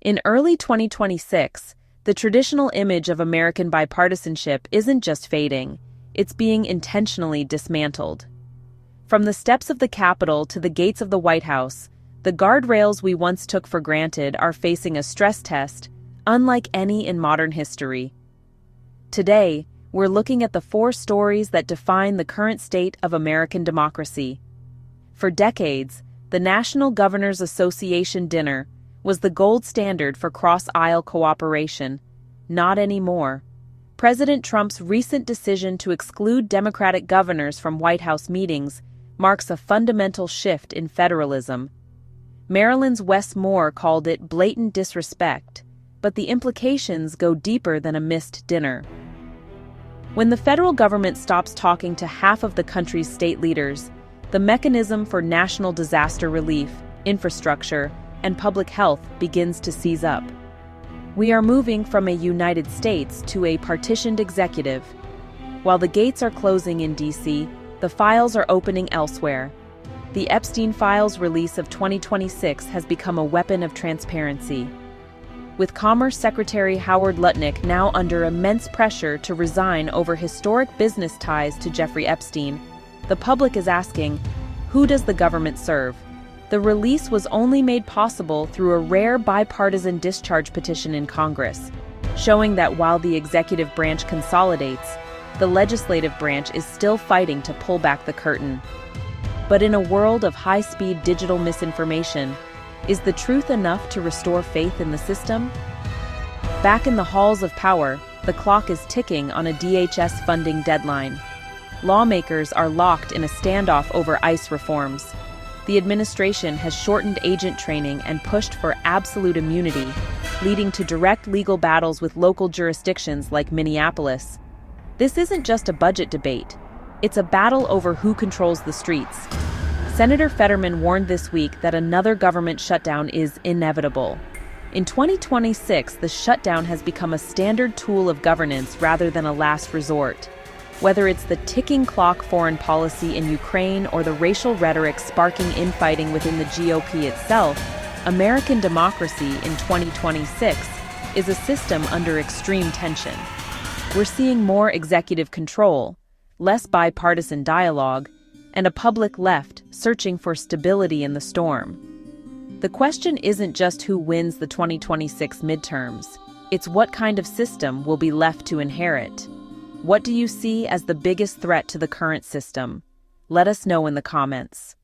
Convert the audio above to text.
In early 2026, the traditional image of American bipartisanship isn't just fading, it's being intentionally dismantled. From the steps of the Capitol to the gates of the White House, the guardrails we once took for granted are facing a stress test unlike any in modern history. Today, we're looking at the 4 stories that define the current state of American democracy. For decades, the National Governors Association dinner was the gold standard for cross-aisle cooperation. Not anymore. President Trump's recent decision to exclude Democratic governors from White House meetings marks a fundamental shift in federalism. Maryland's Wes Moore called it blatant disrespect, but the implications go deeper than a missed dinner. When the federal government stops talking to half of the country's state leaders, the mechanism for national disaster relief, infrastructure, and public health begins to seize up. We are moving from a United States to a partitioned executive. While the gates are closing in D.C., the files are opening elsewhere. The Epstein files release of 2026 has become a weapon of transparency. With Commerce Secretary Howard Lutnick now under immense pressure to resign over historic business ties to Jeffrey Epstein, the public is asking, who does the government serve? The release was only made possible through a rare bipartisan discharge petition in Congress, showing that while the executive branch consolidates, the legislative branch is still fighting to pull back the curtain. But in a world of high-speed digital misinformation, is the truth enough to restore faith in the system? Back in the halls of power, the clock is ticking on a DHS funding deadline. Lawmakers are locked in a standoff over ICE reforms. The administration has shortened agent training and pushed for absolute immunity, leading to direct legal battles with local jurisdictions like Minneapolis. This isn't just a budget debate. It's a battle over who controls the streets. Senator Fetterman warned this week that another government shutdown is inevitable. In 2026, the shutdown has become a standard tool of governance rather than a last resort. Whether it's the ticking clock foreign policy in Ukraine or the racial rhetoric sparking infighting within the GOP itself, American democracy in 2026 is a system under extreme tension. We're seeing more executive control, less bipartisan dialogue, and a public left searching for stability in the storm. The question isn't just who wins the 2026 midterms, it's what kind of system will be left to inherit. What do you see as the biggest threat to the current system? Let us know in the comments.